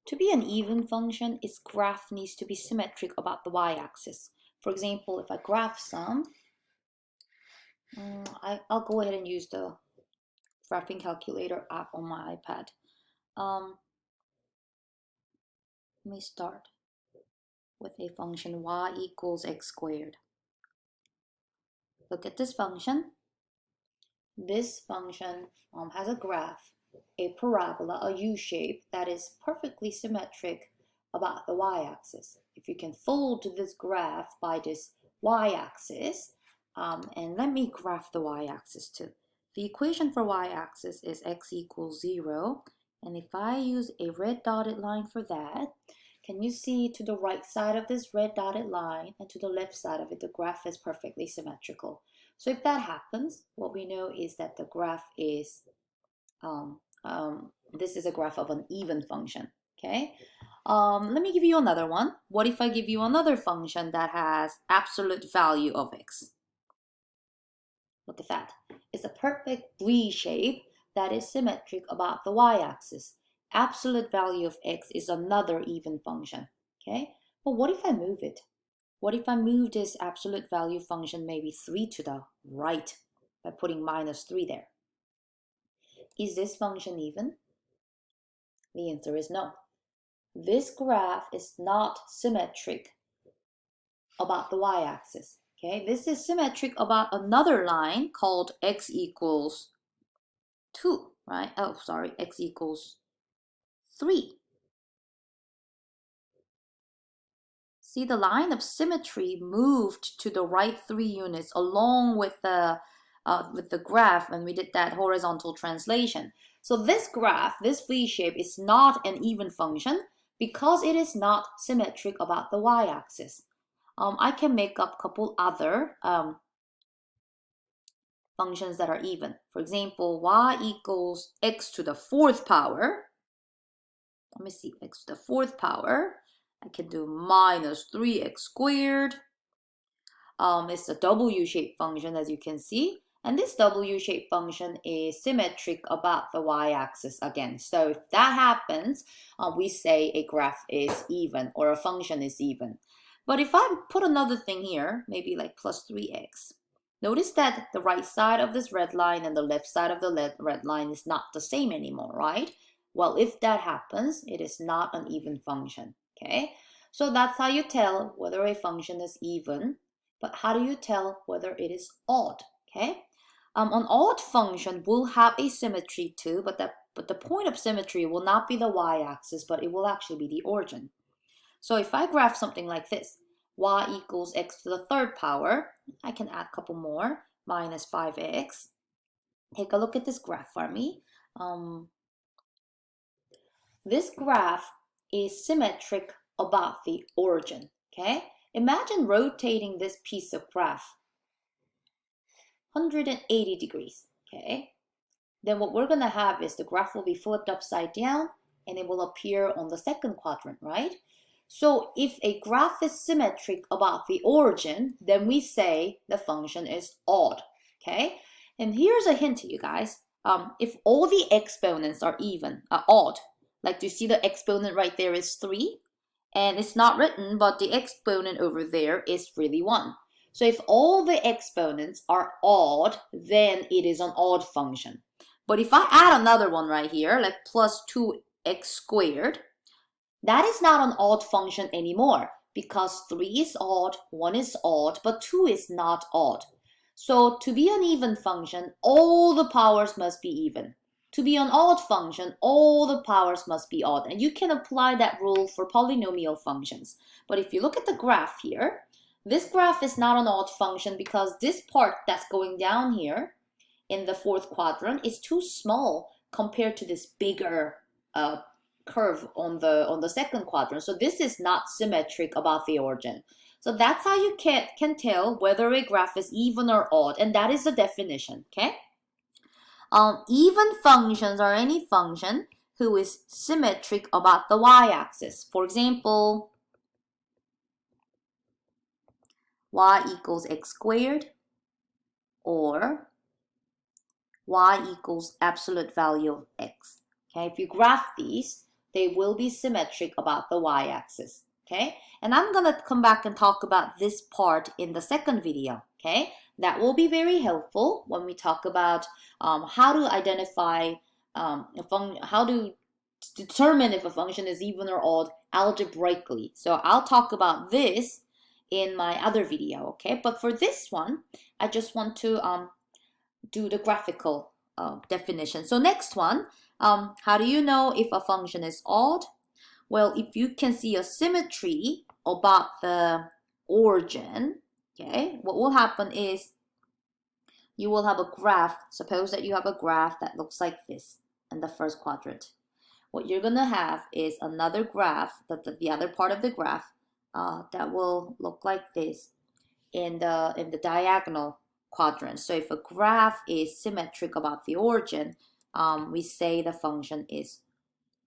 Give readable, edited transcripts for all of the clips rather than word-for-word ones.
To be an even function, its graph needs to be symmetric about the y-axis. For example, if I graph some, I'll go ahead and use the graphing calculator app on my iPad. Let me start with a function y equals x squared. Look at this function. This function has a graph, a parabola, a U-shape that is perfectly symmetric about the y-axis. If you can fold this graph by this y-axis, and let me graph the y-axis too. The equation for y-axis is x equals 0, and if I use a red dotted line for that, can you see to the right side of this red dotted line and to the left side of it, the graph is perfectly symmetrical. So if that happens, what we know is that the graph is, this is a graph of an even function, okay? Let me give you another one. What if I give you another function that has absolute value of x? Look at that. It's a perfect V shape that is symmetric about the y-axis. Absolute value of x is another even function, okay? But what if I move it? What if I move this absolute value function maybe 3 to the right by putting -3 there? Is this function even? The answer is no. This graph is not symmetric about the y-axis. Okay, this is symmetric about another line called x equals 2, right? Oh, sorry, x equals 3. See, the line of symmetry moved to the right 3 units along with the graph when we did that horizontal translation. So this graph, this V shape, is not an even function because it is not symmetric about the y-axis. I can make up a couple other functions that are even. For example, y equals x to the 4th power. Let me see, x to the 4th power. I can do -3x squared. It's a W-shaped function, as you can see. And this W-shaped function is symmetric about the y-axis again. So if that happens, we say a graph is even or a function is even. But if I put another thing here, maybe like +3x, notice that the right side of this red line and the left side of the red line is not the same anymore, right? Well, if that happens, it is not an even function, okay? So that's how you tell whether a function is even, but how do you tell whether it is odd, okay? An odd function will have a symmetry too, but the point of symmetry will not be the y-axis, but it will actually be the origin. So if I graph something like this, y equals x to the 3rd power, I can add a couple more, -5x. Take a look at this graph for me. This graph is symmetric about the origin, okay? Imagine rotating this piece of graph 180 degrees, okay? Then what we're going to have is the graph will be flipped upside down and it will appear on the 2nd quadrant, right? So if a graph is symmetric about the origin, then we say the function is odd, okay? And here's a hint to you guys. If all the exponents are even, odd, like do you see the exponent right there is 3? And it's not written, but the exponent over there is really 1. So if all the exponents are odd, then it is an odd function. But if I add another one right here, like +2x squared, that is not an odd function anymore because 3 is odd, 1 is odd, but 2 is not odd. So to be an even function, all the powers must be even. To be an odd function, all the powers must be odd. And you can apply that rule for polynomial functions. But if you look at the graph here, this graph is not an odd function because this part that's going down here in the 4th quadrant is too small compared to this bigger curve on the 2nd quadrant. So this is not symmetric about the origin. So that's how you can tell whether a graph is even or odd, and that is the definition, okay? Even functions are any function who is symmetric about the y-axis. For example, y equals x squared, or y equals absolute value of x. Okay, if you graph these, they will be symmetric about the y-axis, okay? And I'm gonna come back and talk about this part in the second video, okay? That will be very helpful when we talk about how to identify, how to determine if a function is even or odd algebraically. So I'll talk about this in my other video, okay? But for this one, I just want to do the graphical definition. So next one, how do you know if a function is odd? Well, if you can see a symmetry about the origin, okay, what will happen is you will have a graph. Suppose that you have a graph that looks like this in the first quadrant. What you're going to have is another graph, the other part of the graph, that will look like this in the diagonal quadrant. So if a graph is symmetric about the origin, we say the function is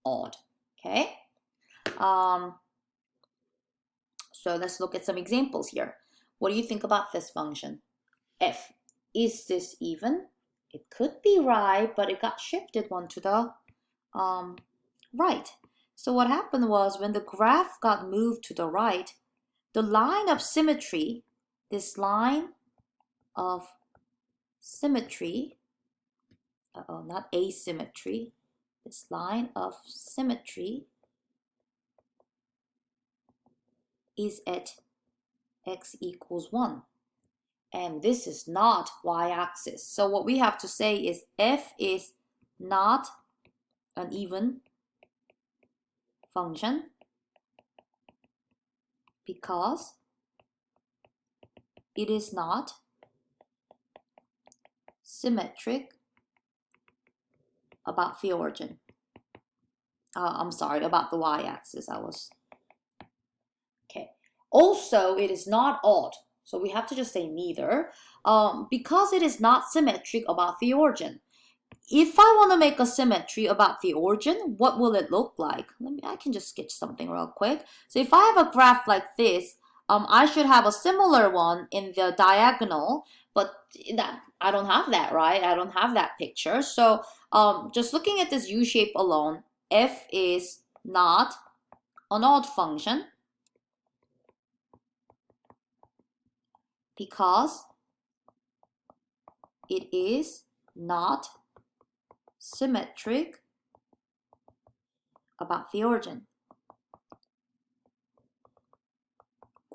odd, okay? So let's look at some examples here. What do you think about this function? F. Is this even? It could be right, but it got shifted one to the right. So what happened was when the graph got moved to the right, the line of symmetry, this line of symmetry, not asymmetry, this line of symmetry is at x equals 1. And this is not y-axis. So what we have to say is f is not an even function because it is not symmetric about the origin. I'm sorry, about the y-axis. Okay. Also, it is not odd. So we have to just say neither, because it is not symmetric about the origin. If I want to make a symmetry about the origin, what will it look like? I can just sketch something real quick. So if I have a graph like this, I should have a similar one in the diagonal, but I don't have that, right? I don't have that picture. So just looking at this U shape alone, f is not an odd function because it is not symmetric about the origin.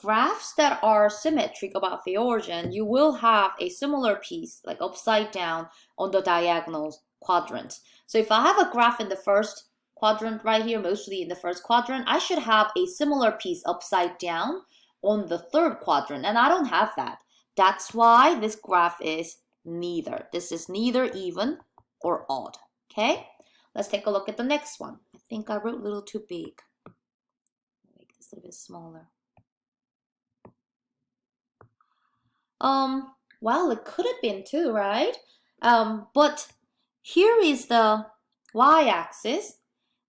Graphs that are symmetric about the origin, you will have a similar piece, like upside down, on the diagonal quadrant. So if I have a graph in the first quadrant right here, mostly in the first quadrant, I should have a similar piece upside down on the third quadrant, and I don't have that. That's why this graph is neither. This is neither even or odd, okay? Let's take a look at the next one. I think I wrote a little too big. Make this a little bit smaller. Well, it could have been too, right? But here is the y-axis,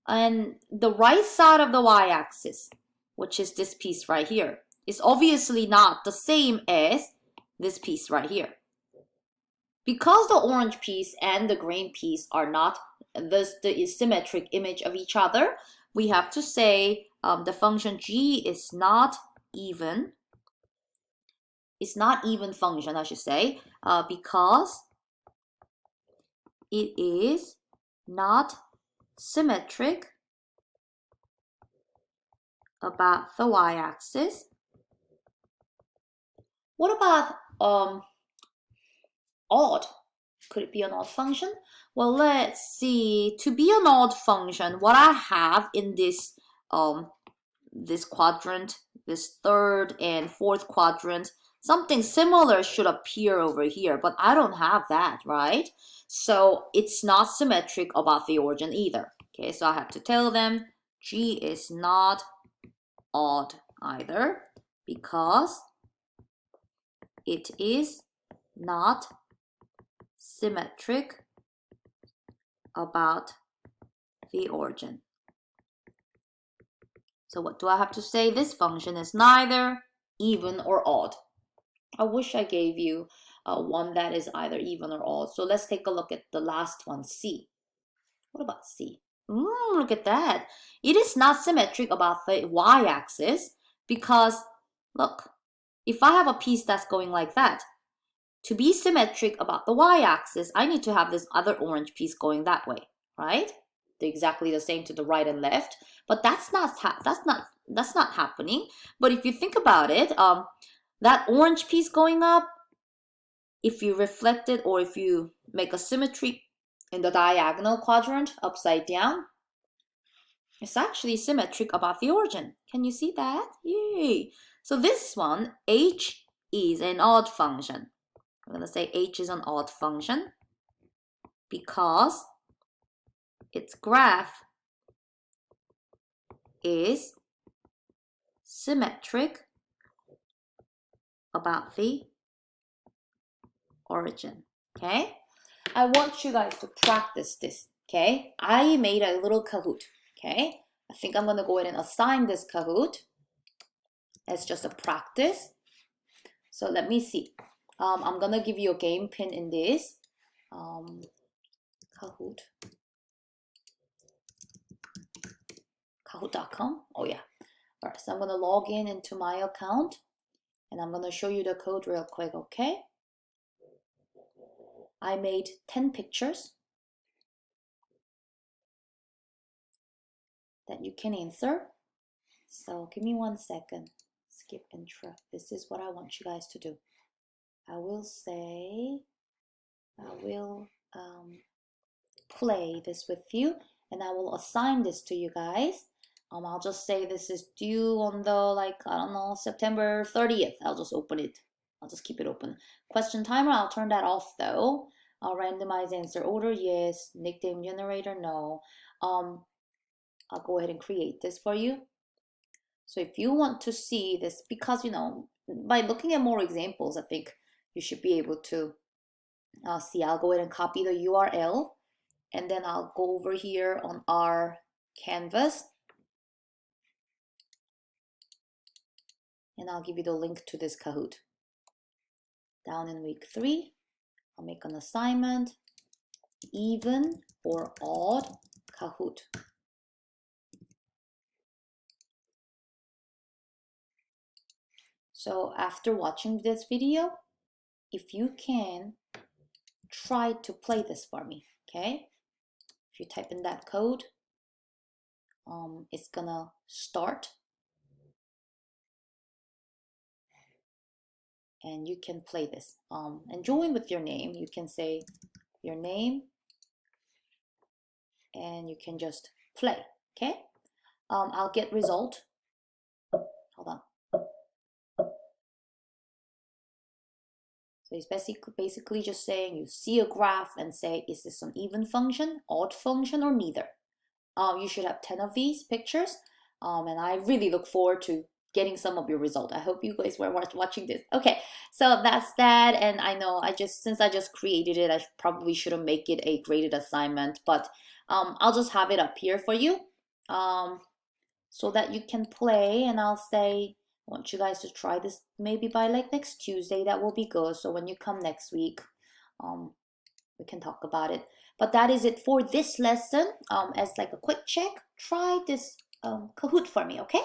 and the right side of the y-axis, which is this piece right here, is obviously not the same as this piece right here. Because the orange piece and the green piece are not the symmetric image of each other, we have to say the function g is not even. It's not even function, I should say, because it is not symmetric about the y-axis. What about odd? Could it be an odd function? Well, let's see. To be an odd function, what I have in this this quadrant, this third and fourth quadrant, something similar should appear over here, but I don't have that, right? So it's not symmetric about the origin either. Okay, so I have to tell them G is not odd either because it is not symmetric about the origin. So what do I have to say? This function is neither even or odd. I wish I gave you one that is either even or odd. So let's take a look at the last one, C. What about C? Look at that. It is not symmetric about the y-axis because, look, if I have a piece that's going like that, to be symmetric about the y-axis, I need to have this other orange piece going that way, right? They're exactly the same to the right and left, but that's not happening. But if you think about it, that orange piece going up, if you reflect it or if you make a symmetry in the diagonal quadrant upside down, it's actually symmetric about the origin. Can you see that? Yay! So this one, h is an odd function. I'm going to say h is an odd function because its graph is symmetric about the origin. Okay? I want you guys to practice this. Okay? I made a little Kahoot. Okay? I think I'm going to go ahead and assign this Kahoot as just a practice. So let me see. I'm going to give you a game pin in this. Kahoot. Kahoot.com. Oh yeah. All right, so I'm going to log in into my account and I'm going to show you the code real quick, okay? I made 10 pictures that you can answer. So give me 1 second. Skip intro. This is what I want you guys to do. I will play this with you and I will assign this to you guys. I'll just say this is due on the, I don't know, September 30th. I'll just open it. I'll just keep it open. Question timer, I'll turn that off though. I'll randomize answer order, yes. Nickname generator, no. I'll go ahead and create this for you. So if you want to see this, because, you know, by looking at more examples, I think you should be able to see. I'll go ahead and copy the URL and then I'll go over here on our canvas and I'll give you the link to this Kahoot. Down in week 3, I'll make an assignment, even or odd Kahoot. So after watching this video, if you can, try to play this for me, okay? If you type in that code, it's gonna start. And you can play this. And join with your name. You can say your name and you can just play, okay? I'll get result. Hold on. So it's basically just saying you see a graph and say, is this an even function, odd function, or neither? You should have 10 of these pictures. And I really look forward to getting some of your result. I hope you guys were watching this. Okay, so that's that. And I know since I just created it, I probably shouldn't make it a graded assignment, but I'll just have it up here for you so that you can play. And I'll say, I want you guys to try this maybe by like next Tuesday. That will be good. So when you come next week, we can talk about it. But that is it for this lesson. As like a quick check, try this Kahoot for me, okay?